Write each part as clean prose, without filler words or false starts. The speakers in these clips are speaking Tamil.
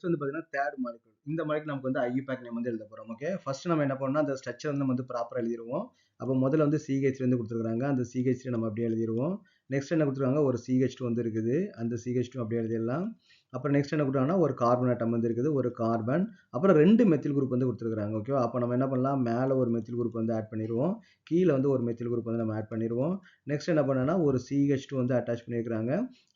நெக்ஸ்ட் வந்து பார்த்தீங்கன்னா தேர்ட் மாலிகுல். இந்த மாலிகுல் நமக்கு வந்து ஐயூபேக் நேம் வந்து எழுத போறோம். ஓகே, ஃபர்ஸ்ட் நம்ம என்ன பண்ணணும்னா அந்த ஸ்ட்ரக்சர் வந்து நம்ம வந்து ப்ராப்பரா எழுதிருவோம். அப்போ முதல்ல வந்து CH3 வந்து கொடுத்துருக்காங்க, அந்த CH3 நம்ம அப்படியே எழுதிருவோம். நெக்ஸ்ட் என்ன கொடுத்துருக்காங்க, ஒரு CH2 வந்து இருக்குது, அந்த CH2 அப்படியே எழுதிடலாம். அப்புறம் நெக்ஸ்ட் என்ன கொடுத்தாங்கன்னா ஒரு கார்பன் ஆட்டம் வந்து இருக்குது, ஒரு கார்பன், அப்புறம் 2 மெத்தில் குரூப் வந்து கொடுத்துருக்காங்க. ஓகேவா, அப்போ நம்ம என்ன பண்ணலாம், மேலே ஒரு மெத்தில் குரூப் வந்து ஆட் பண்ணிடுவோம், கீழே வந்து ஒரு மெத்தில் குரூப் வந்து நம்ம ஆட் பண்ணிடுவோம். நெக்ஸ்ட் என்ன பண்ணனா ஒரு CH2 வந்து அட்டாச் பண்ணியிருக்காங்க,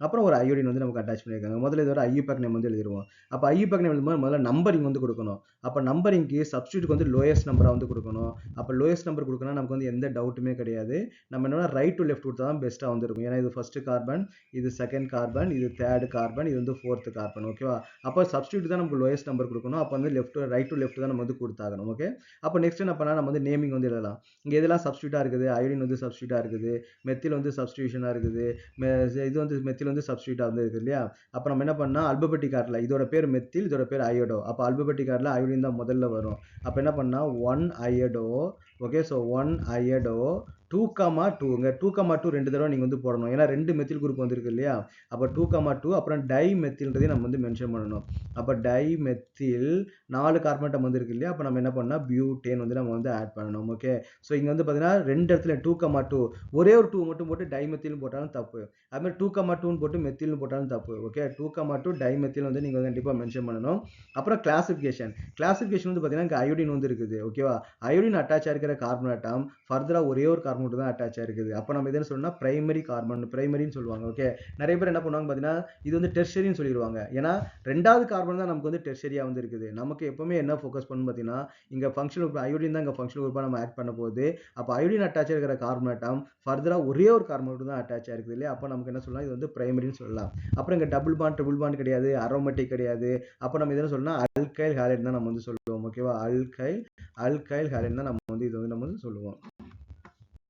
அப்புறம் ஒரு அயோடின் வந்து நமக்கு அட்டாச் பண்ணியிருக்காங்க. முதல்ல இதோட ஐயூபேக் நேம் வந்து எழுதிருவோம். அப்போ ஐயூபேக் நேம் எழுதும்போது முதல்ல நம்பரிங் வந்து கொடுக்கணும். அப்போ நம்பரிங்க்கு சப்ஸ்டியூட்டுக்கு வந்து லோயஸ்ட் நம்பராக வந்து கொடுக்கணும். அப்போ லோயஸ்ட் நம்பர் கொடுக்கணும், நமக்கு வந்து எந்த டவுட்டுமே கிடையாது. நம்ம என்னன்னா ரைட் டு லெஃப்ட் கொடுத்தா தான் பெஸ்ட்டாக வந்து இருக்கும். ஏன்னா இது ஃபர்ஸ்ட் கார்பன், இது செகண்ட் கார்பன், இது தேர்ட் கார்பன், இது வந்து ஃபோர்த் கார்பன். ஓகேவா, அப்போ சப்ஸ்டியூட் தான் நமக்கு லோயஸ்ட் நம்பர் கொடுக்கணும். அப்போ வந்து ரைட் டு லெஃப்ட் தான் நம்ம வந்து கொடுத்தாகணும். ஓகே, அப்போ நெக்ஸ்ட் என்ன பண்ணலாம், நம்ம வந்து நேமிங் வந்து எழுதலாம். இங்கே எதெல்லாம் சப்ஸ்டியூட்டாக இருக்குது, அயோடின் வந்து சப்ஸ்டியூட்டாக இருக்குது, மெத்தில் வந்து சப்ஸ்டியூஷனாக இருக்குது, இது வந்து மெத்தில் வந்து சப்ஸ்டியூட்டாக வந்து இருக்குது இல்லையா. அப்போ நம்ம என்ன பண்ணால் அல்பபெட்டிக் ஆர்டரில் இதோட பேர் மெத்தில், இதோட பேர் அயோடோ. அப்போ அல்பபெட்டிக் ஆர்டரில் அயோடின் தான் முதல்ல வரும். அப்போ என்ன பண்ணால் 1 அயோடோ. ஓகே, ஸோ 1 அயோடோ 2,2ங்க 2,2 ரெண்டு தடவை நீங்கள் வந்து போடணும், ஏன்னா 2 மெத்தில் குரூப் வந்துருக்கு இல்லையா. அப்போ 2,2 அப்புறம் டை மெத்தில்ன்றதையும் நம்ம வந்து மென்ஷன் பண்ணணும். அப்போ டை மெத்தில் 4 கார்பன் வந்துருக்கு இல்லையா. அப்போ நம்ம என்ன பண்ணால் பியூட்டேன் வந்து நம்ம வந்து ஆட் பண்ணணும். ஓகே, ஸோ இங்கே வந்து பார்த்தீங்கன்னா 2 இடத்துல 2,2 ஒரே ஒரு 2 மட்டும் போட்டு டை மெத்தில்னு போட்டாலும் தப்பு, அதுமாதிரி 2,2ன்னு போட்டு மெத்தில்னு போட்டாலும் தப்பு. ஓகே, 2,2 டை மெத்தில் வந்து நீங்கள் வந்து கண்டிப்பாக மென்ஷன் பண்ணணும். அப்புறம் கிளாசிஃபிகேஷன் வந்து பார்த்தீங்கன்னா இங்கே அயோடின் வந்து இருக்குது. ஓகேவா, அயோடின் அட்டாச் ஆகிருக்கிற கார்பன் ஆட்டம் ஃபர்தராக ஒரே ஒரு கார்பன் மட்டும் தான் அட்டாச் ஆகிருக்குது. அப்போ நம்ம எதுன்னு சொன்னால் பிரைமரி கார்பன், பிரைமரின்னு சொல்லுவாங்க. ஓகே, நிறைய பேர் என்ன பண்ணுவாங்க பார்த்தீங்கன்னா இது வந்து டெர்ஷரின்னு சொல்லிடுவாங்க, ஏன்னா ரெண்டாவது கார்பன் தான் நமக்கு வந்து டெர்ஷரியா வந்து இருக்குது. நமக்கு எப்பவுமே என்ன ஃபோக்கஸ் பண்ணணும் பார்த்தீங்கன்னா இங்கே ஃபங்க்ஷனல் குரூப் அயோடின் தான் இங்கே ஃபங்க்ஷனல் குரூப்பாக நம்ம ஆட் பண்ண போகுது. அப்போ அயோடின் அட்டாச் ஆகிருக்கிற கார்பன் ஆட்டம் ஃபர்தராக ஒரே ஒரு கார்பன் மட்டும் தான் அட்டாச் ஆகிருக்குது இல்லையா. அப்போ நமக்கு என்ன சொல்லலாம், இது வந்து பிரைமரின்னு சொல்லலாம். அப்புறம் இங்கே டபுள் பாண்ட், ட்ரிபிள் பாண்ட் கிடையாது, அரோமேட்டிக் கிடையாது. அப்போ நம்ம எதுன்னு சொல்லலாம் அல்கைல் ஹாலைட் தான் நம்ம வந்து சொல்லுவோம். ஓகேவா, அல்கைல் ஹாலைட் தான் நம்ம வந்து இது வந்து நம்ம வந்து சொல்லுவோம்.